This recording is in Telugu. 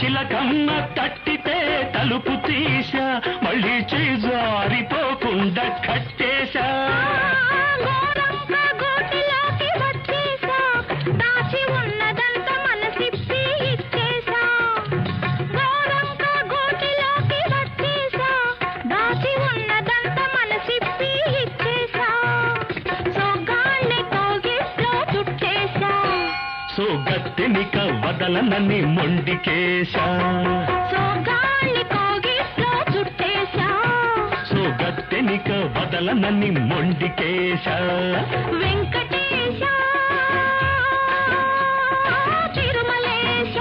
చిలకమ్మ తట్టితే తలుపు తీశా మళ్ళీ చేజారిపోకుండా కట్టేశా సోగత్తెనిక వదలనని మొండికేశా సోగత్తెనిక వదలనని మొండికేశా వెంకటేశ తిరుమలేశ